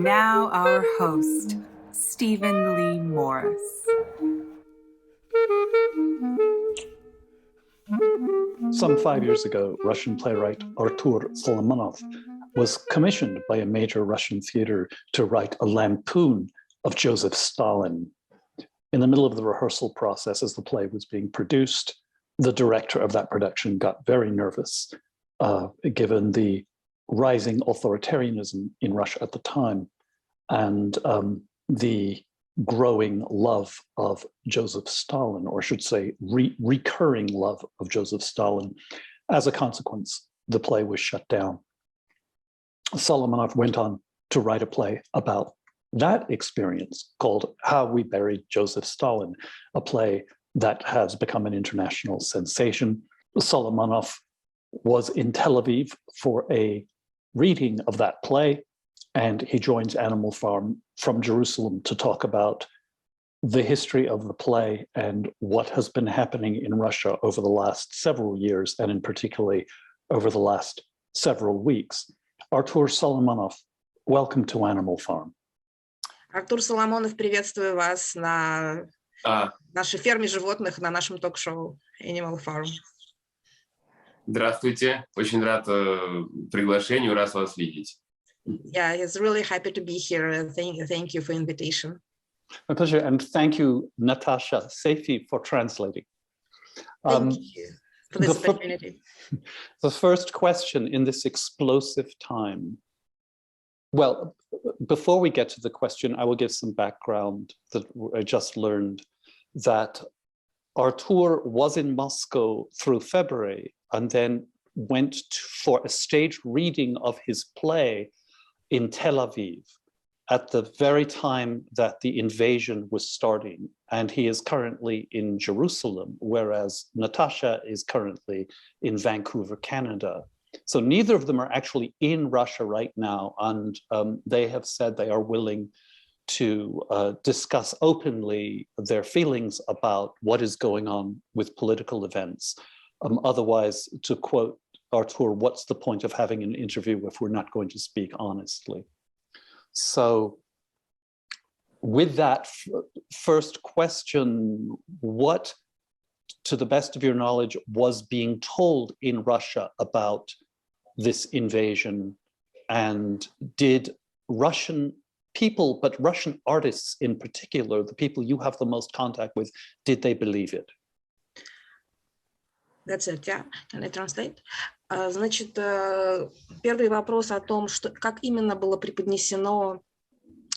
now our host, Stephen Lee Morris. Some 5 years ago, Russian playwright Artur Solomonov was commissioned by a major Russian theater to write a lampoon of Joseph Stalin. In the middle of the rehearsal process, as the play was being produced, the director of that production got very nervous, given the rising authoritarianism in Russia at the time and the growing love of Joseph Stalin, or I should say recurring love of Joseph Stalin. As a consequence, the play was shut down. Solomonov went on to write a play about that experience called How We Buried Joseph Stalin, a play that has become an international sensation. Solomonov was in Tel Aviv for a reading of that play, and he joins Animal Farm from Jerusalem to talk about the history of the play and what has been happening in Russia over the last several years, and in particularly over the last several weeks. Artur Solomonov, welcome to Animal Farm. Артур Соломонов, приветствую вас на нашей ферме животных, на нашем ток-шоу Animal Farm. Здравствуйте, очень рад приглашению, рад вас видеть. Yeah, it's really happy to be here. Thank you for invitation. My pleasure, and thank you, Natasha Seifi, for translating. Thank you for this opportunity. The first question in this explosive time. Well, before we get to the question, I will give some background that I just learned that Artur was in Moscow through February and then went for a staged reading of his play in Tel Aviv at the very time that the invasion was starting. And he is currently in Jerusalem, whereas Natasha is currently in Vancouver, Canada. So neither of them are actually in Russia right now, and they have said they are willing to discuss openly their feelings about what is going on with political events. Otherwise, to quote Artur, what's the point of having an interview if we're not going to speak honestly? So with that first question, what, to the best of your knowledge, was being told in Russia about this invasion, and did Russian people, but Russian artists in particular, the people you have the most contact with, did they believe it? That's it, yeah. Can I translate? Значит, первый вопрос о том, что, как именно было преподнесено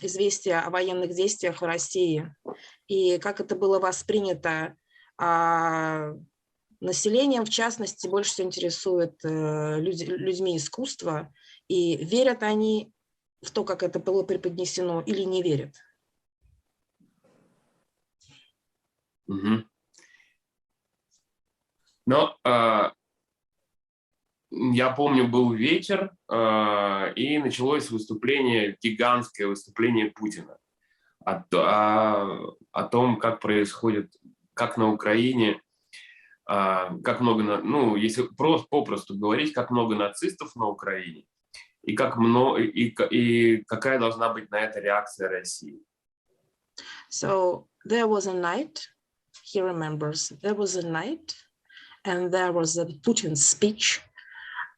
известие о военных действиях в России, и как это было воспринято населением, в частности, больше всего интересует людьми искусства, и верят они в то, как это было преподнесено, или не верят? Угу. Но я помню, был вечер, и началось выступление, гигантское выступление Путина о том, как происходит, как на Украине, как много, ну, если попросту говорить, как много нацистов на Украине, и как много, и какая должна быть на это реакция России. So there was a night, he remembers, there was a night, and there was a Putin's speech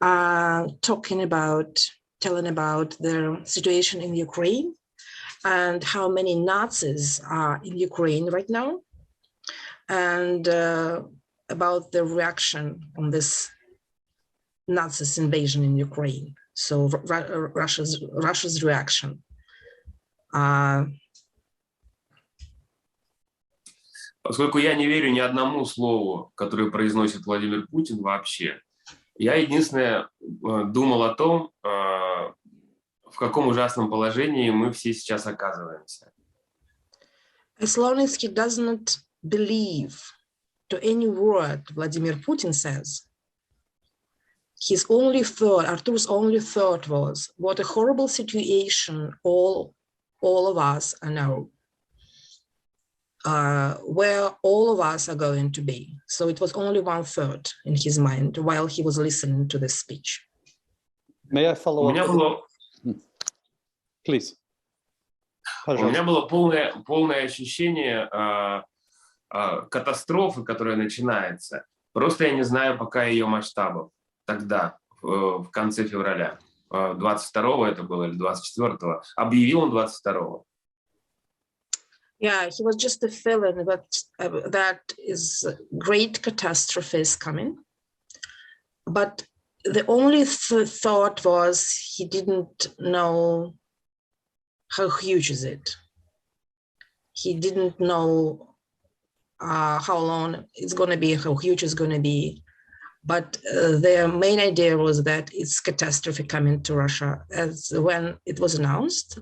telling about the situation in Ukraine and how many Nazis are in Ukraine right now, and about the reaction on this Nazis invasion in Ukraine. So Russia's reaction. Поскольку я не верю ни одному слову, которое произносит Владимир Путин вообще, я единственное думал о том, в каком ужасном положении мы все сейчас оказываемся. As long as he doesn't believe to any word Vladimir Putin says, his only thought, Artur's only thought was, what a horrible situation all of us are now, where all of us are going to be. So it was only one thought in his mind while he was listening to this speech. May I follow up? Please. У меня Пожалуйста. было полное ощущение катастрофы, которая начинается. Просто я не знаю пока ее масштабов. Тогда, в конце февраля, 22-го это было или 24-го. Объявил он 22-го. Yeah, he was just a feeling that that is great catastrophe is coming. But the only thought was he didn't know how huge is it. He didn't know how long it's going to be, how huge it's going to be. But their main idea was that it's catastrophe coming to Russia. As when it was announced,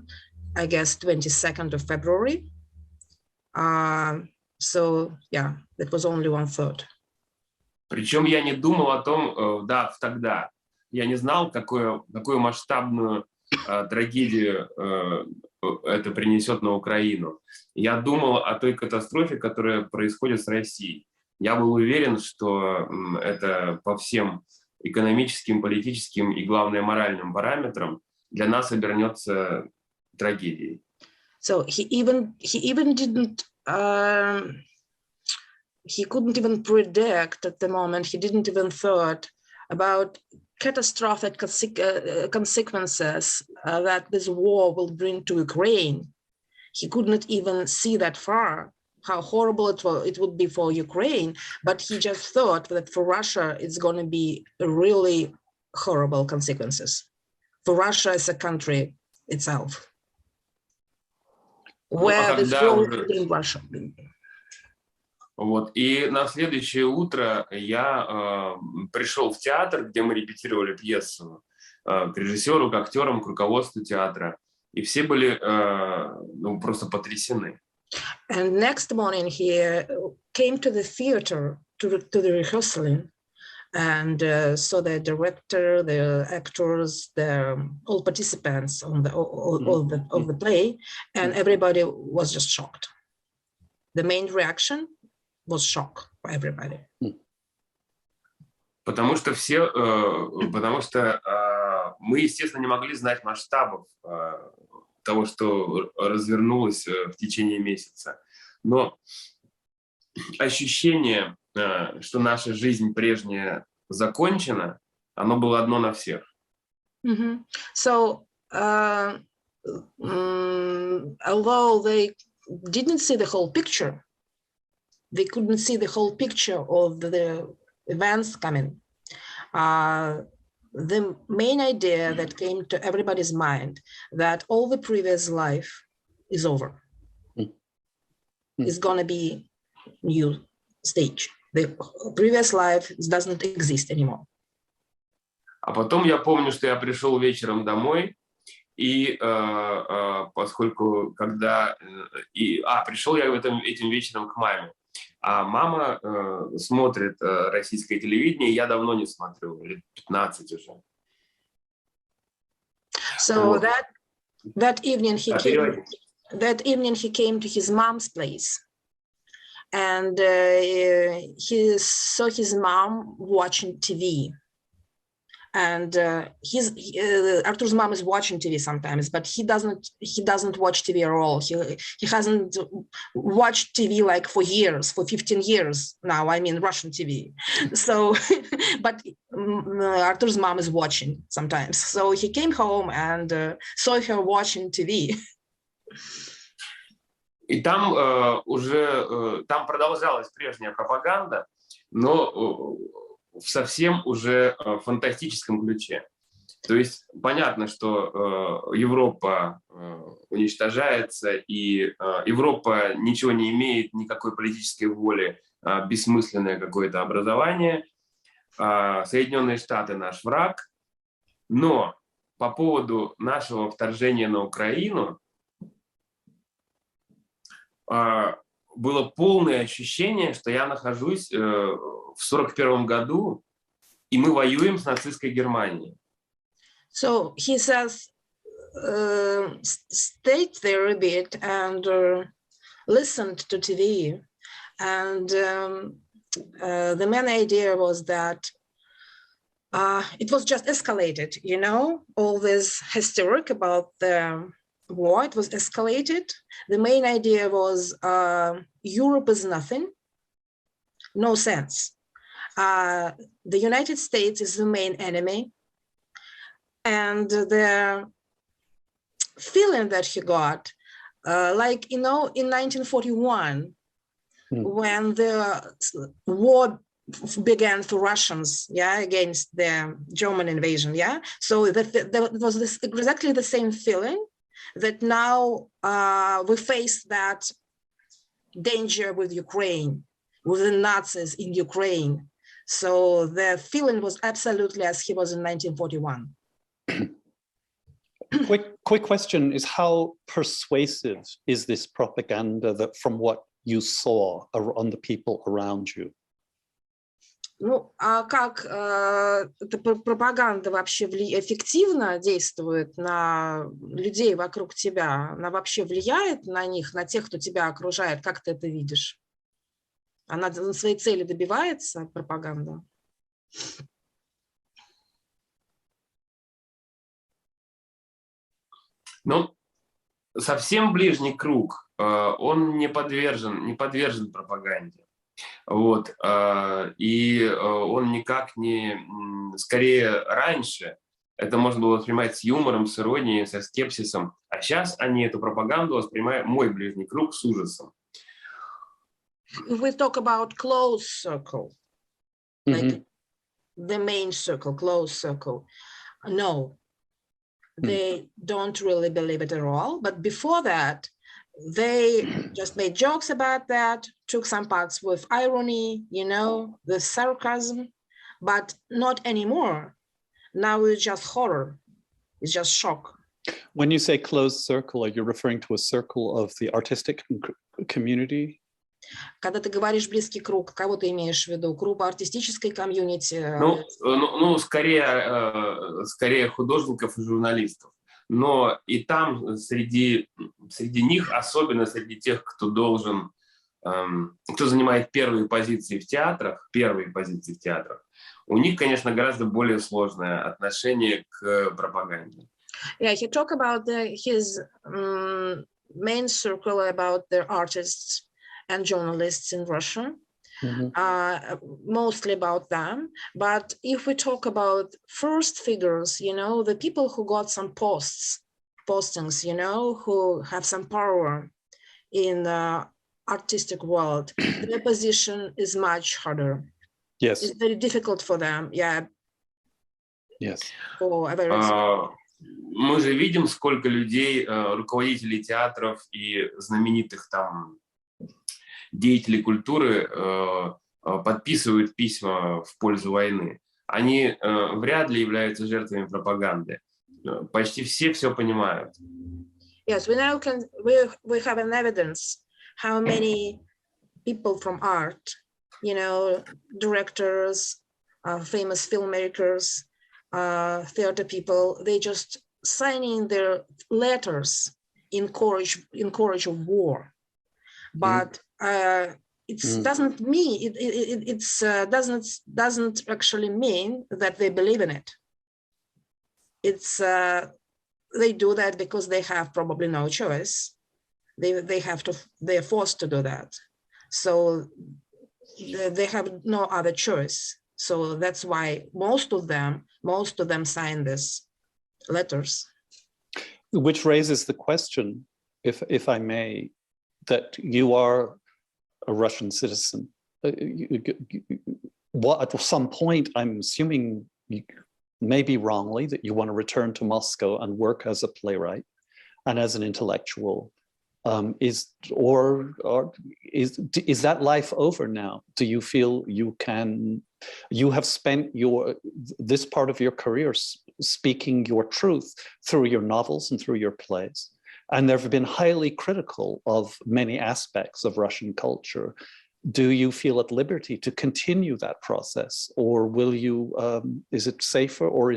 I guess 22nd of February. So yeah, that was only one thought. Причем я не думал о том, да, тогда. Я не знал, какую масштабную трагедию это принесет на Украину. Я думал о той катастрофе, которая происходит с Россией. Я был уверен, что это по всем экономическим, политическим и, главное, моральным параметрам для нас обернется трагедией. So he couldn't even predict at the moment. He didn't even thought about catastrophic consequences that this war will bring to Ukraine. He could not even see that far, how horrible it would be for Ukraine, but he just thought that for Russia, it's going to be really horrible consequences. For Russia as a country itself. Where this war in Russia. Вот. И на следующее утро я пришел в театр, где мы репетировали пьесу, к режиссеру, к актерам, к руководству театра. И все были просто потрясены. And next morning he came to the theater to the rehearsal, and saw the director, the actors, all participants on the play, and everybody was just shocked. The main reaction was shock for everybody. Потому что мы, естественно, не могли знать масштабов того, что развернулось в течение месяца. Но ощущение, что наша жизнь прежняя закончена, оно было одно на всех. Mm-hmm. So, although they didn't see the whole picture, they couldn't see the whole picture of the events coming. The main idea that came to everybody's mind that all the previous life is over. It's going to be new stage. The previous life doesn't exist anymore. А потом я помню, что я пришел вечером домой, и поскольку пришел я этим вечером к маме, а мама смотрит российское телевидение, я давно не смотрю, лет 15 уже. So that evening he came to his mom's place, and he saw his mom watching TV. And Artur's mom is watching TV sometimes, but he doesn't watch TV at all. He hasn't watched TV like for years, for 15 years now. I mean Russian TV. So, but Artur's mom is watching sometimes. So he came home and saw her watching TV. И там там продолжалась прежняя пропаганда, но в совсем уже фантастическом ключе. То есть понятно, что Европа уничтожается, и Европа ничего не имеет, никакой политической воли, бессмысленное какое-то образование. Соединенные Штаты наш враг. Но по поводу нашего вторжения на Украину было полное ощущение, что я нахожусь в 1941 году, и мы воюем с нацистской Германией. So he says, stayed there a bit and listened to TV. And the main idea was that it was just escalated, all this hysteric about the war. It was escalated. The main idea was Europe is nothing, no sense. The United States is the main enemy. And the feeling that he got, like, in 1941, when the war began for Russians, against the German invasion, so that was exactly the same feeling that now we face that danger with Ukraine, with the Nazis in Ukraine. So the feeling was absolutely as he was in 1941. Quick question is, how persuasive is this propaganda that from what you saw on the people around you? Ну, а как эта пропаганда вообще эффективно действует на людей вокруг тебя? Она вообще влияет на них, на тех, кто тебя окружает? Как ты это видишь? Она на своей цели добивается, пропаганда? Ну, совсем ближний круг, он не подвержен пропаганде. Вот. И он никак не... Скорее, раньше это можно было воспринимать с юмором, с иронией, со скепсисом. А сейчас они эту пропаганду воспринимают, мой ближний круг, с ужасом. We talk about close circle, like the main circle, close circle. No, they don't really believe it at all. But before that, they just made jokes about that, took some parts with irony, the sarcasm, but not anymore. Now it's just horror. It's just shock. When you say closed circle, are you referring to a circle of the artistic community? Когда ты говоришь близкий круг, кого ты имеешь в виду? Круг артистической комьюнити? Ну, скорее художников и журналистов. Но и там среди них, особенно среди тех, кто занимает первые позиции в театрах, у них, конечно, гораздо более сложное отношение к пропаганде. Yeah, he talked about his main circle, about the artists and journalists in Russia, mostly about them. But if we talk about first figures, the people who got some postings, who have some power in the artistic world, their position is much harder. Yes. It's very difficult for them, Yes. For a very мы же видим, сколько людей, руководителей театров и знаменитых там деятелей культуры подписывают письма в пользу войны. Они вряд ли являются жертвами пропаганды. Почти все понимают. Yes, we have an evidence how many people from art, directors, famous filmmakers, theater people, they just signing their letters in courage of war. But it doesn't mean doesn't actually mean that they believe in it. It's they do that because they have probably no choice. They're forced to do that. So they have no other choice. So that's why most of them sign these letters. Which raises the question, if I may, that you are a Russian citizen. At some point, I'm assuming, maybe wrongly, that you want to return to Moscow and work as a playwright and as an intellectual. Is that life over now? Do you feel you have spent this part of your career speaking your truth through your novels and through your plays? And they've been highly critical of many aspects of Russian culture. Do you feel at liberty to continue that process, or will you? Is it safer, or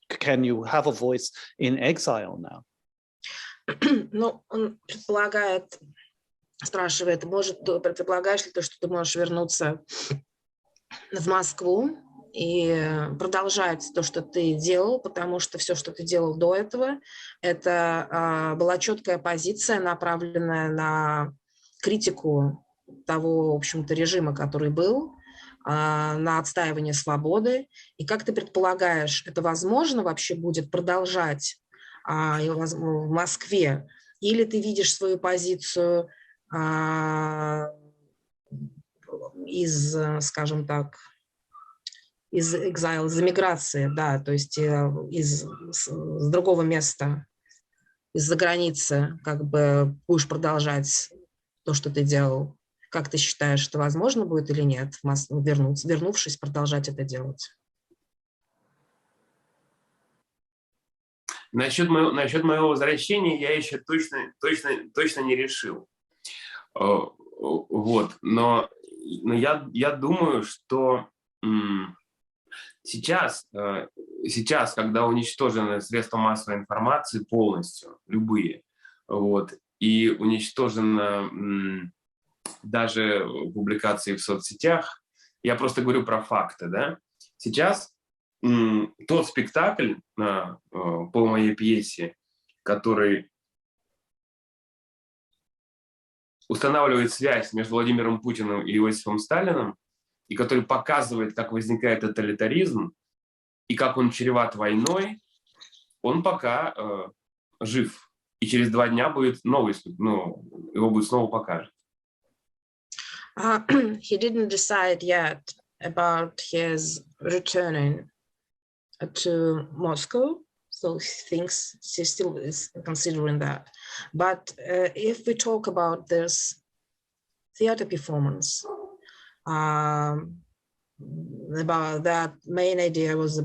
can you have a voice in exile now? Ну, он спрашивает, предполагаешь ли ты, что ты можешь вернуться в Москву и продолжать то, что ты делал, потому что все, что ты делал до этого, это была четкая позиция, направленная на критику того, в общем-то, режима, который был, на отстаивание свободы. И как ты предполагаешь, это возможно вообще будет продолжать в Москве? Или ты видишь свою позицию из, скажем так, из exile, из эмиграции, да, то есть с другого места, из-за границы, как бы будешь продолжать то, что ты делал. Как ты считаешь, это возможно будет или нет, вернувшись, продолжать это делать? Насчет моего возвращения я еще точно не решил. Вот. Но я думаю, что сейчас, когда уничтожены средства массовой информации полностью, любые, вот, и уничтожена даже публикации в соцсетях, я просто говорю про факты, да, сейчас тот спектакль по моей пьесе, который устанавливает связь между Владимиром Путиным и Иосифом Сталиным, и который показывает, как возникает тоталитаризм и как он чреват войной, он пока жив. И через 2 дня будет новый, его будет снова покажут. He didn't decide yet about his returning to Moscow, so he still is considering that. But if we talk about this theater performance, about that main idea was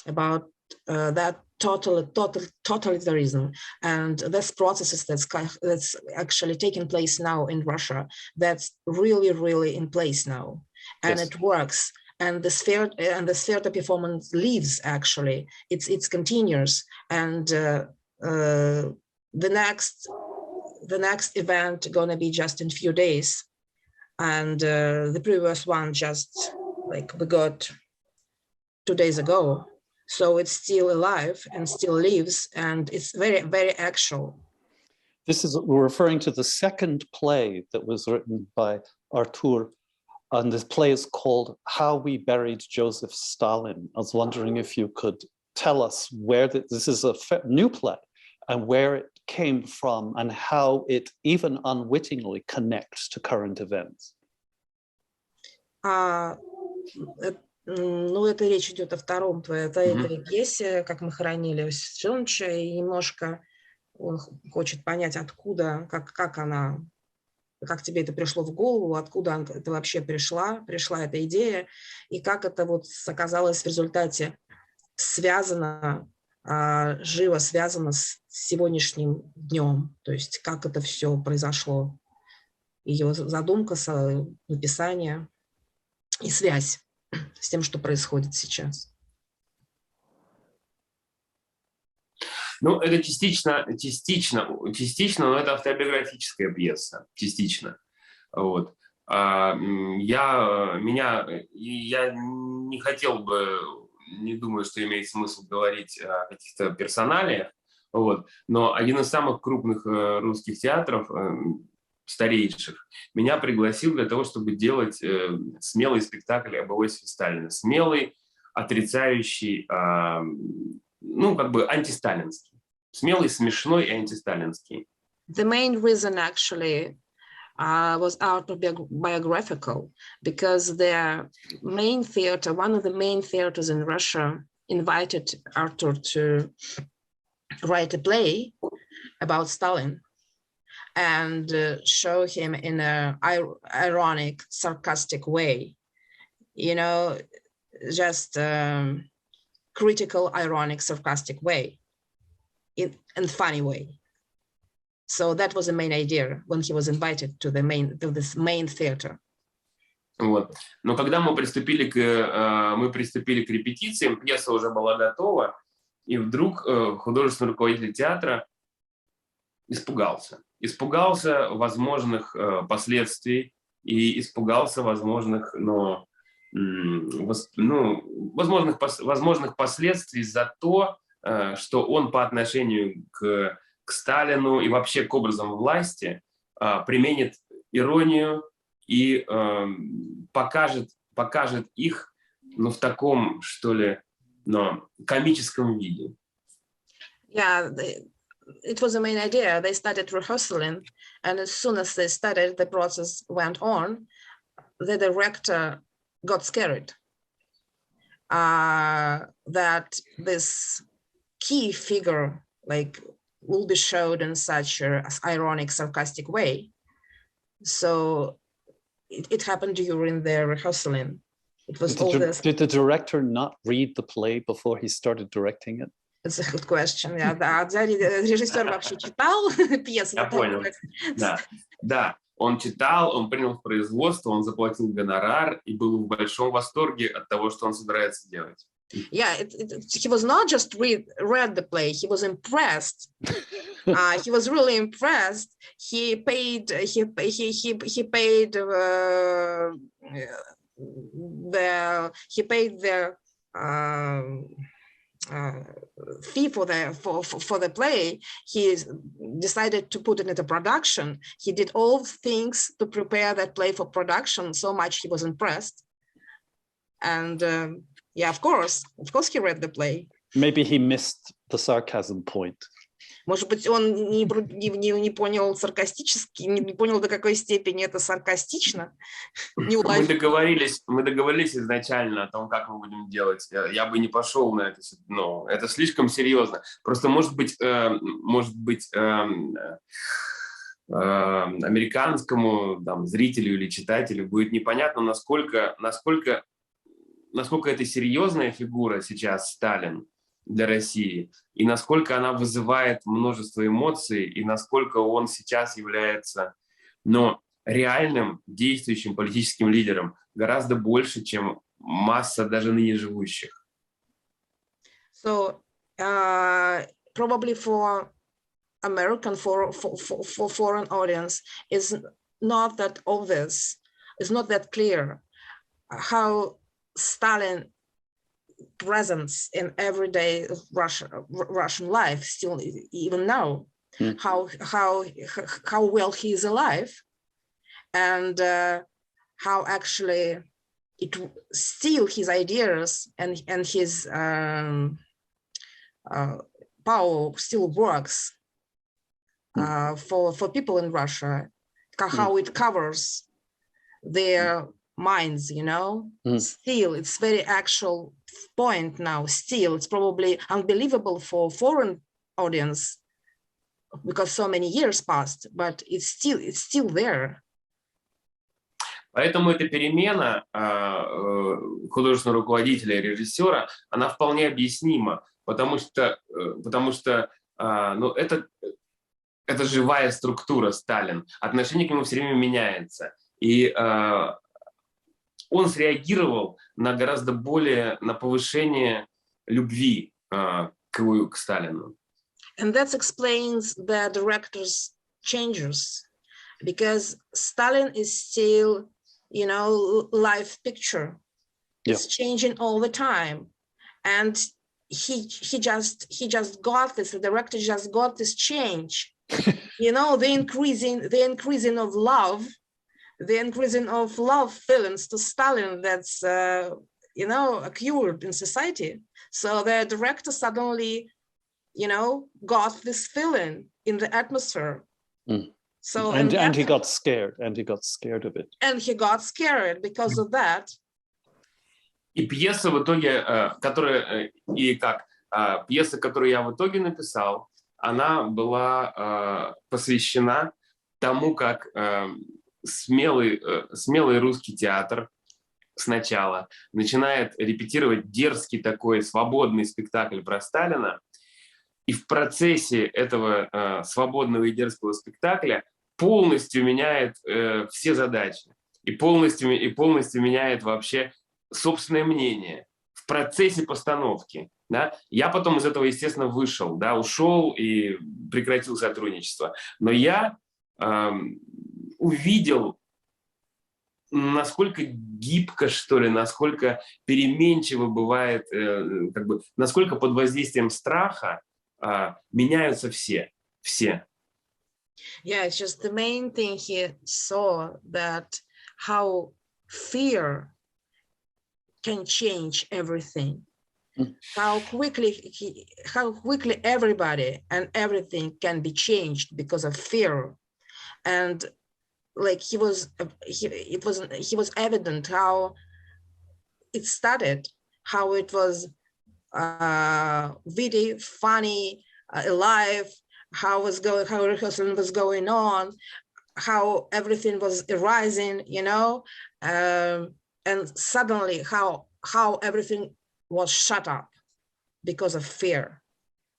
about that totalitarianism and this processes that's actually taking place now in Russia, that's really in place now, and yes. It works. And the theater performance lives, actually. It's continuous, and the next event gonna be just in few days, and the previous one just like we got 2 days ago. So it's still alive and still lives, and it's very actual. We're referring to the second play that was written by Artur. And this play is called How We Buried Joseph Stalin. I was wondering if you could tell us where this is a new play and where it came from and how it even unwittingly connects to current events. Ну, это речь идет о втором твоей пьесе, как мы хоронили Иосифа Виссарионовича, и немножко он хочет понять, откуда, как тебе это пришло в голову, откуда это вообще пришла эта идея, и как это вот оказалось в результате живо связано с сегодняшним днем, то есть как это все произошло, ее задумка, написание и связь с тем, что происходит сейчас. Ну, это частично, но это автобиографическая пьеса, частично. Вот. Я не хотел бы, не думаю, что имеет смысл говорить о каких-то персоналиях, вот. Но один из самых крупных русских театров, старейших, меня пригласил для того, чтобы делать смелый спектакль об Иосифе Сталине. Смелый, отрицающий, ну, как бы антисталинский. Смелый, смешной и антисталинский. The main reason actually was autobiographical, because the main theater, one of the main theaters in Russia, invited Artur to write a play about Stalin and show him in an ironic, sarcastic way, you know, just critical, ironic, sarcastic way, in funny way. So that was the main idea when he was invited to this main theater. Вот. Но когда мы приступили к репетициям, пьеса уже была готова, и вдруг художественный руководитель театра испугался возможных последствий и испугался возможных, возможных последствий за то, что он по отношению к Сталину и вообще к образам власти применит иронию и покажет их, в таком, что ли, комическом виде. Yeah, it was the main idea. They started rehearsing, and as soon as they started, the process went on. The director got scared that this key figure will be showed in such an ironic, sarcastic way. So it happened during the rehearsing. It was all this. Did the director not read the play before he started directing it? It's a good question. Yeah, режиссер вообще читал пьесу. Я понял. Да. Он читал, он принял в производство, он заплатил гонорар и был в большом восторге от того, что он собирается делать. Yeah, he was not just read the play. He was impressed. He was really impressed. He paid the fee for the play. He decided to put it into production. He did all things to prepare that play for production. So much he was impressed. And yeah, of course he read the play. Maybe he missed the sarcasm point. Может быть, он не понял саркастически, не понял, до какой степени это саркастично. Мы договорились изначально о том, как мы будем делать. Я бы не пошел на это, но это слишком серьезно. Просто, может быть, американскому зрителю или читателю будет непонятно, насколько это серьезная фигура сейчас Сталин для России, и насколько она вызывает множество эмоций, и насколько он сейчас является, реальным действующим политическим лидером гораздо больше, чем масса даже ныне живущих. So probably for American, for foreign audience, is not that obvious, it's not that clear how Stalin presence in everyday Russian life still even now, how well he is alive, and how actually it still his ideas and his power still works for people in Russia, how it covers their minds, still it's very actual point now. Still, it's probably unbelievable for foreign audience because so many years passed, but it's still there. Поэтому эта перемена художественного руководителя и режиссера, она вполне объяснима, потому что это живая структура Сталин. Отношение к нему все время меняется. И он среагировал на гораздо более, на повышение любви к Сталину. And that explains the director's changes, because Stalin is still, live picture. Yeah. It's changing all the time, and he just got this. The director just got this change. The increasing of love. The increasing of love feelings to Stalin that's, occurred in society. So the director suddenly, got this feeling in the atmosphere. So and he got scared, of it. And he got scared because of that. И пьеса в итоге, пьеса, которую я в итоге написал, она была посвящена тому, как смелый русский театр сначала начинает репетировать дерзкий такой свободный спектакль про Сталина, и в процессе этого свободного и дерзкого спектакля полностью меняет все задачи и полностью меняет вообще собственное мнение в процессе постановки. Да? Я потом из этого, естественно, вышел, ушел и прекратил сотрудничество. Но я увидел насколько гибко, что ли, насколько переменчиво бывает, как бы, насколько под воздействием страха меняются все. Yeah, it's just the main thing he saw that how fear can change everything. How quickly everybody and everything can be changed because of fear. And like he was evident how it started, how it was witty, funny, alive, how rehearsal was going on, how everything was arising, you know, and suddenly how everything was shut up because of fear.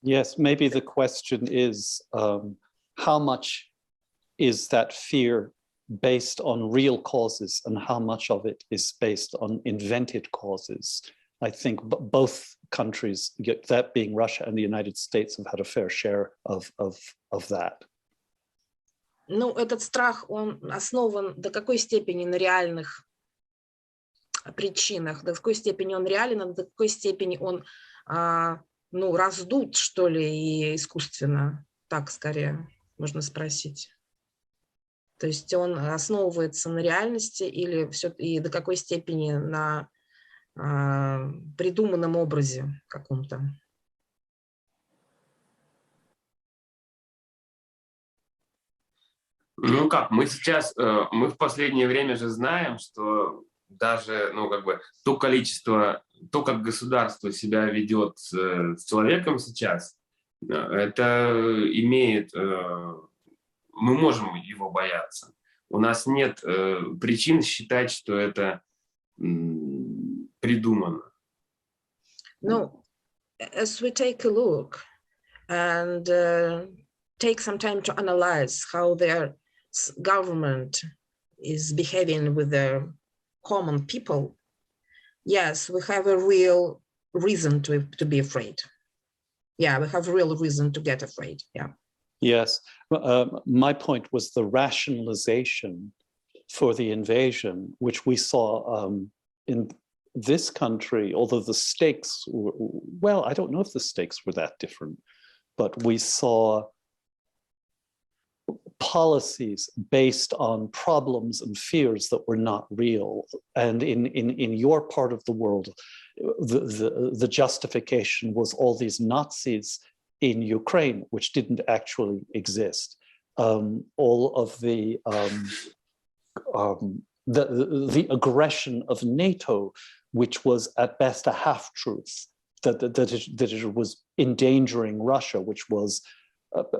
Yes, maybe the question is how much is that fear based on real causes and how much of it is based on invented causes? I think both countries, that being Russia and the United States, have had a fair share of that. Ну, этот страх, он основан до какой степени на реальных причинах, до какой степени он реален, до какой степени он, ну, раздут, что ли, и искусственно, так скорее можно спросить. То есть он основывается на реальности или все, и до какой степени на придуманном образе каком-то? Ну как, мы сейчас, мы в последнее время же знаем, что даже, ну как бы, то количество, то, как государство себя ведет с человеком сейчас, это имеет, мы можем его бояться. У нас нет причин считать, что это придумано. No, as we take a look and take some time to analyze how their government is behaving with the common people, yes, we have a real reason to be afraid. Yeah, we have a real reason to get afraid. Yeah. Yes, my point was the rationalization for the invasion, which we saw in this country, although the stakes were, well, I don't know if the stakes were that different, but we saw policies based on problems and fears that were not real. And in your part of the world, the justification was all these Nazis in Ukraine, which didn't actually exist. All of the aggression of NATO, which was at best a half-truth, that it was endangering Russia, which was,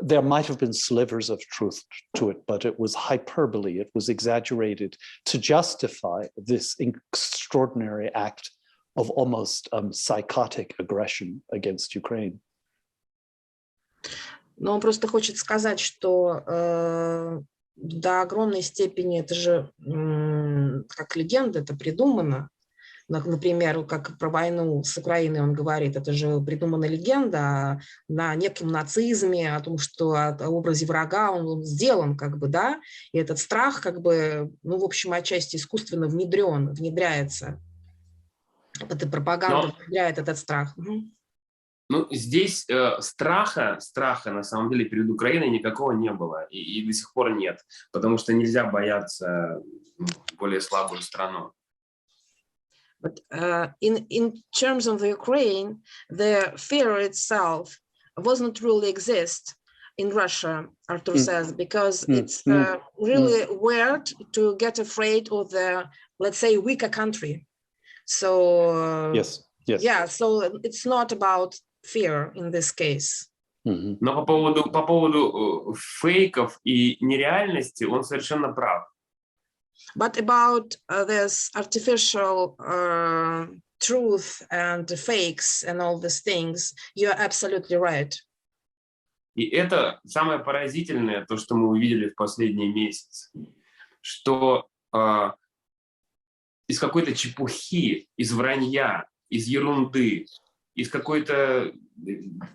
there might have been slivers of truth to it, but it was hyperbole, it was exaggerated to justify this extraordinary act of almost psychotic aggression against Ukraine. Но он просто хочет сказать, что до огромной степени это же как легенда, это придумано. Например, как про войну с Украиной он говорит, это же придумана легенда на неком нацизме, о том, что о образе врага он сделан, как бы, да, и этот страх, как бы, ну, в общем, отчасти искусственно внедряется. Эта пропаганда внедряет этот страх. Ну, здесь страха на самом деле перед Украиной никакого не было и до сих пор нет, потому что нельзя бояться более слабую страну. But in terms of the Ukraine, the fear itself wasn't really exist in Russia, Artur says, because it's really weird to get afraid of the, let's say, weaker country. So yes. Yeah, so it's not about fear in this case. Но по поводу фейков и нереальности он совершенно прав. But about this artificial truth and fakes and all these things, you're absolutely right. И это самое поразительное, то, что мы увидели в последние месяцы, что из какой-то чепухи, из вранья, из ерунды, из какой-то,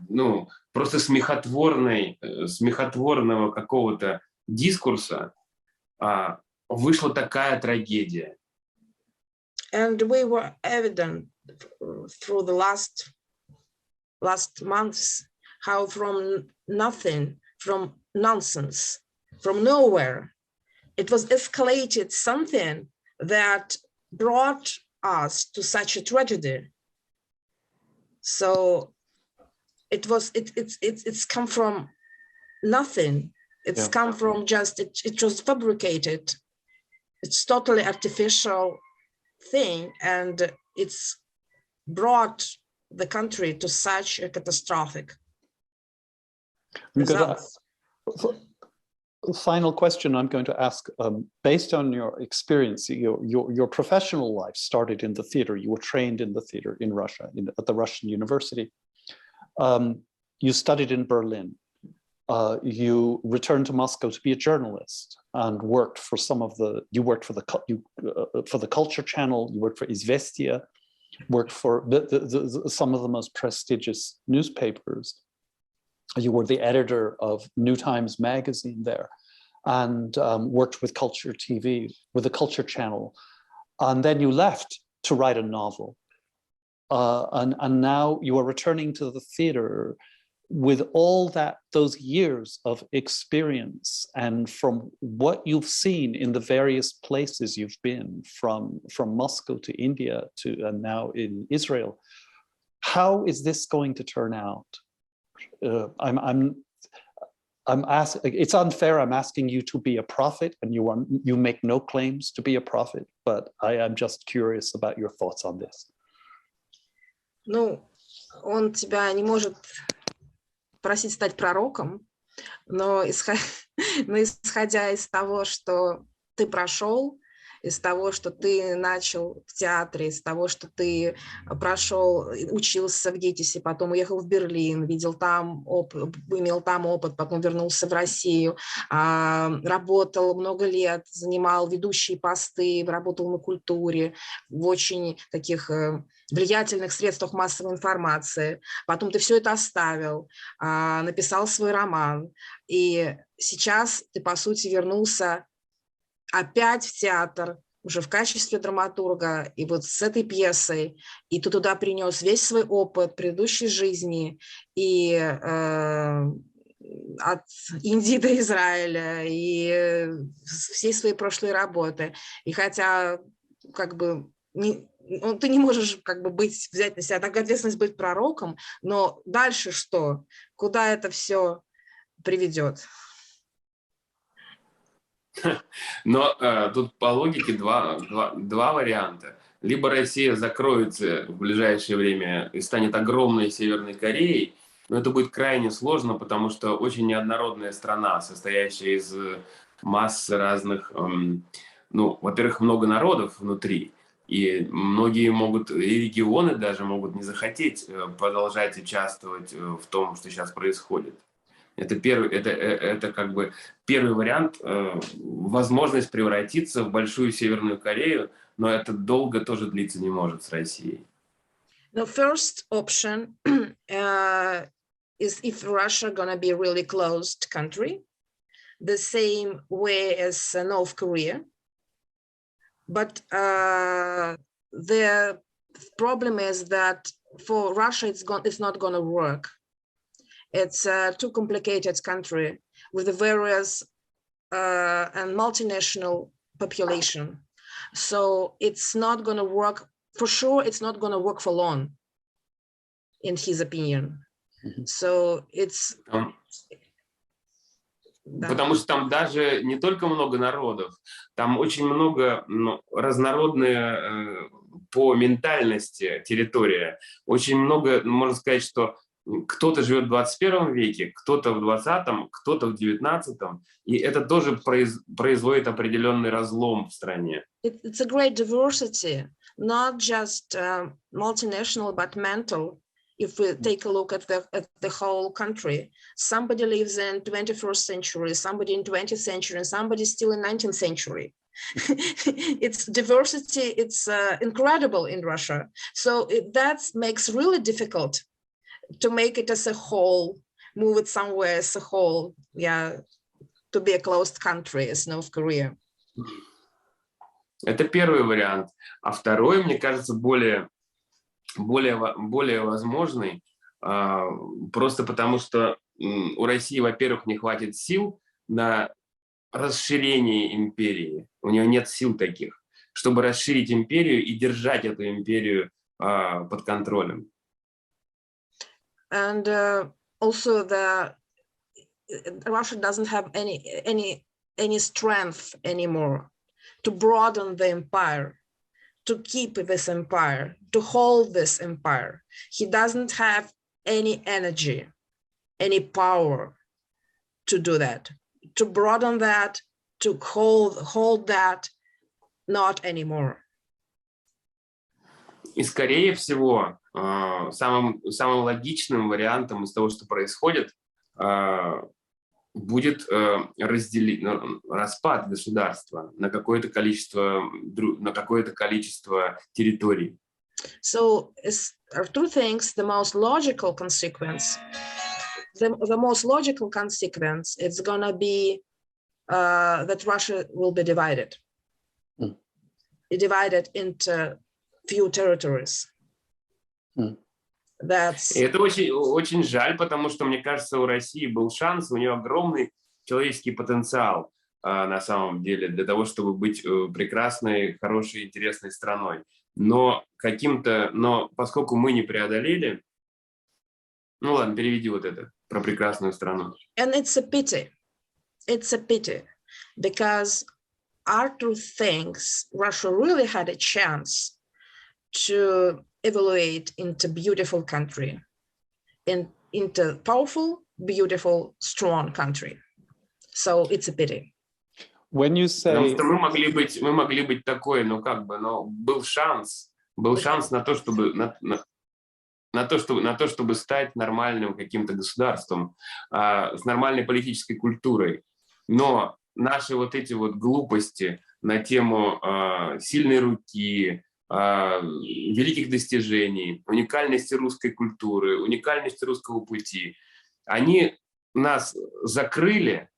ну, просто смехотворного какого-то дискурса вышла такая трагедия. And we were evident through the last months how from nothing, from nonsense, from nowhere, it was escalated something that brought us to such a tragedy. So it's come from nothing. It's come from just it was fabricated. It's totally artificial thing, and it's brought the country to such a catastrophic results. Final question I'm going to ask, based on your experience, your professional life started in the theater. You were trained in the theater in Russia, at the Russian university. You studied in Berlin. You returned to Moscow to be a journalist and worked for you worked for the Culture Channel, you worked for Izvestia, worked for some of the most prestigious newspapers. You were the editor of New Times magazine there, and worked with Culture TV, with the Culture Channel. And then you left to write a novel. And now you are returning to the theater with all those years of experience, and from what you've seen in the various places you've been, from Moscow to India and now in Israel. How is this going to turn out? It's unfair. I'm asking you to be a prophet, and you make no claims to be a prophet, but I am just curious about your thoughts on this. Ну, он тебя не может просить стать пророком, но исходя из того, что ты прошел, из того, что ты начал в театре, из того, что ты прошел, учился в ГИТИСе, потом уехал в Берлин, имел там опыт, потом вернулся в Россию, работал много лет, занимал ведущие посты, работал на культуре, в очень таких влиятельных средствах массовой информации. Потом ты все это оставил, написал свой роман, и сейчас ты, по сути, вернулся опять в театр, уже в качестве драматурга, и вот с этой пьесой, и ты туда принес весь свой опыт предыдущей жизни, и от Индии до Израиля, и всей своей прошлой работы. И хотя как бы ты не можешь как бы взять на себя такую ответственность быть пророком, но дальше что? Куда это все приведет? Но тут по логике два варианта. Либо Россия закроется в ближайшее время и станет огромной Северной Кореей, но это будет крайне сложно, потому что очень неоднородная страна, состоящая из массы разных, во-первых, много народов внутри, и многие и регионы даже могут не захотеть продолжать участвовать в том, что сейчас происходит. Это как бы первый вариант, возможность превратиться в большую Северную Корею, но это долго тоже длиться не может с Россией. The first option is if Russia gonna be a really closed country, the same way as North Korea. But the problem is that for Russia, it's not gonna work. It's a too complicated country with a various and multinational population. So it's not going to work, for sure, it's not going to work for long, in his opinion. So it's... Потому что там даже не только много народов, там очень много разнородная по ментальности территория. Очень много, можно сказать, что кто-то живет в 21 веке, кто-то в 20-м, кто-то в 19-м, и это тоже производит определенный разлом в стране. It's a great diversity, not just multinational, but mental. If we take a look at the whole country, somebody lives in 21st century, somebody in 20th century, and somebody still in 19th century. It's diversity, it's incredible in Russia. So that makes really difficult to make it as a whole, move it somewhere as a whole, to be a closed country as North Korea. Это первый вариант. А второй, мне кажется, более возможный, просто потому что у России, во-первых, не хватит сил на расширение империи. У нее нет сил таких, чтобы расширить империю и держать эту империю под контролем. And also Russia doesn't have any strength anymore to broaden the empire, to keep this empire, to hold this empire. He doesn't have any energy, any power to do that, to broaden that, to hold that, not anymore. И скорее всего, самым логичным вариантом из того, что происходит, будет распад государства на какое-то количество территорий. So Artur thinks the most logical consequence, the most logical consequence, it's gonna be that Russia will be divided, divided into few territories. И это очень жаль, потому что, мне кажется, у России был шанс, у нее огромный человеческий потенциал на самом деле для того, чтобы быть прекрасной, хорошей, интересной страной. Но поскольку мы не преодолели, ну ладно, переведи вот это про прекрасную страну. And it's a pity, because Artur thinks Russia really had a chance to evaluate into beautiful country, into powerful, beautiful, strong country. So it's a pity. When you say... Потому что мы могли быть такой, был шанс на то, чтобы стать нормальным каким-то государством, с нормальной политической культурой. Но наши вот эти вот глупости на тему сильной руки, великих достижений, уникальности русской культуры, уникальности русского пути, они нас закрыли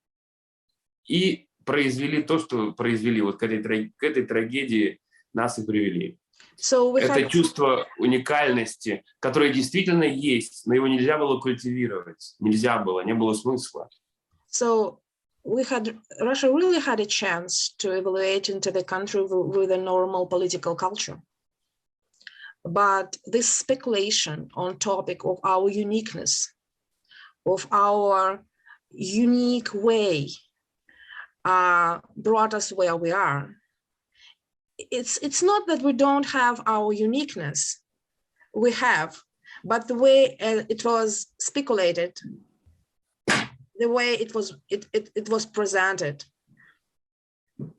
и произвели то, что произвели. Вот к этой трагедии нас и привели. Это чувство уникальности, которое действительно есть, но его нельзя было культивировать. Не было смысла. So Russia really had a chance to evaluate into the country with a normal political culture. But this speculation on topic of our uniqueness, of our unique way, brought us where we are. It's not that we don't have our uniqueness. We have, but the way it was speculated, the way it was presented,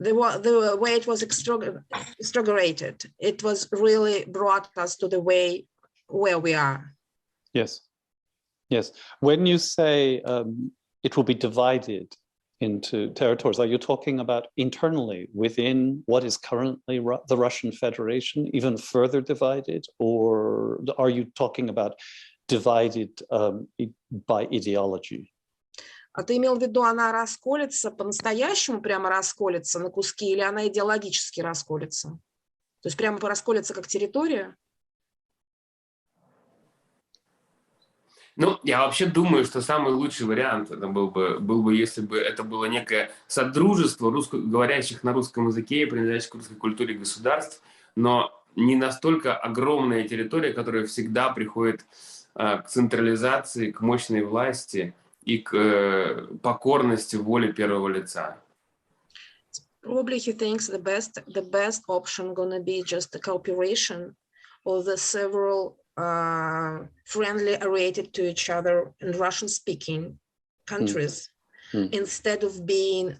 the way it was extrapolated, it was really brought us to the way where we are. Yes. When you say it will be divided into territories, are you talking about internally within what is currently the Russian Federation, even further divided, or are you talking about divided by ideology? А ты имел в виду, она расколется по-настоящему, прямо расколется на куски, или она идеологически расколется? То есть прямо расколется как территория? Ну, я вообще думаю, что самый лучший вариант это был бы, если бы это было некое содружество говорящих на русском языке и принадлежащих к русской культуре государств, но не настолько огромная территория, которая всегда приходит к централизации, к мощной власти и к покорности воле первого лица. Probably he thinks the best option gonna be just the cooperation of the several friendly related to each other in Russian-speaking countries, instead of being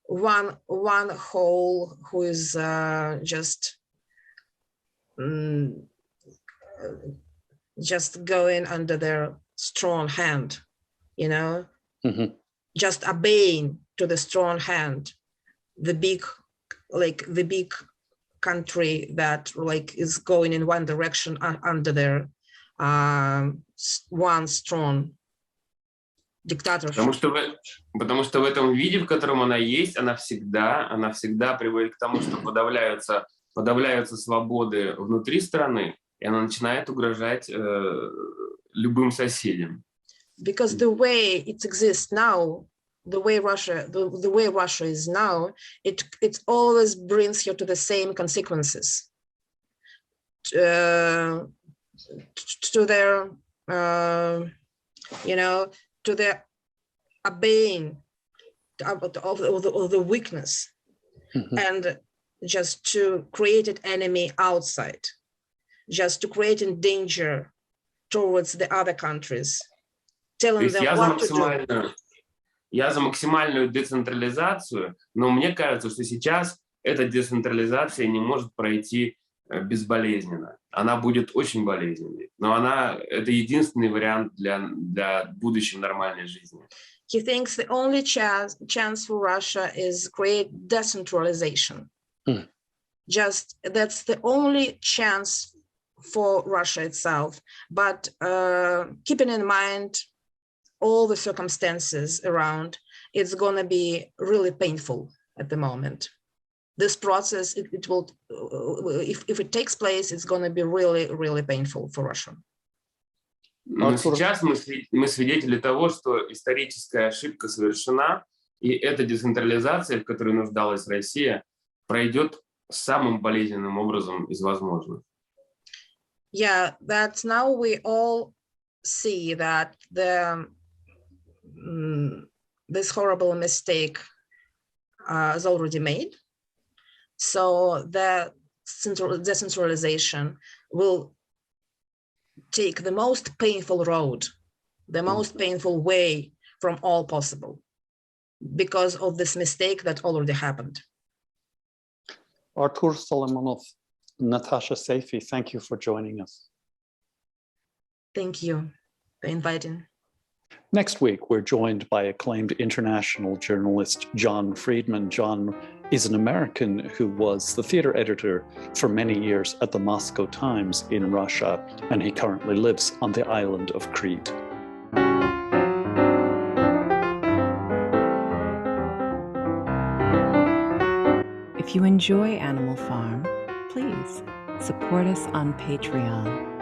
one whole who is just going under their strong hand, just obeying to the strong hand, the big country that is going in one direction dictatorship. Потому что в этом виде, в котором она есть, она всегда приводит к тому, что подавляются свободы внутри страны, и она начинает угрожать любым соседям. Because the way it exists now, the way Russia is now, it always brings you to the same consequences, to their to their obeying of the weakness, and just to create an enemy outside, just to create a danger towards the other countries, telling them what to do. Я за максимальную децентрализацию, но мне кажется, что сейчас эта децентрализация не может пройти безболезненно. Она будет очень болезненной, но это единственный вариант для будущей нормальной жизни. He thinks the only chance for Russia is create decentralization. Just that's the only chance for Russia itself. But keeping in mind all the circumstances around, it's going to be really painful at the moment. This process, it will, if it takes place, it's going to be really, really painful for Russia. Но сейчас мы свидетели того, что историческая ошибка совершена, и эта децентрализация, в которой нуждалась Россия, пройдет самым болезненным образом из возможных. Yeah, that now we all see that this horrible mistake is already made. So the decentralization will take the most painful road, the most painful way from all possible, because of this mistake that already happened. Artur, Solomonov, Natasha Saifi, thank you for joining us. Thank you for inviting. Next week, we're joined by acclaimed international journalist John Friedman. John is an American who was the theater editor for many years at the Moscow Times in Russia, and he currently lives on the island of Crete. If you enjoy Animal Farm, please support us on Patreon.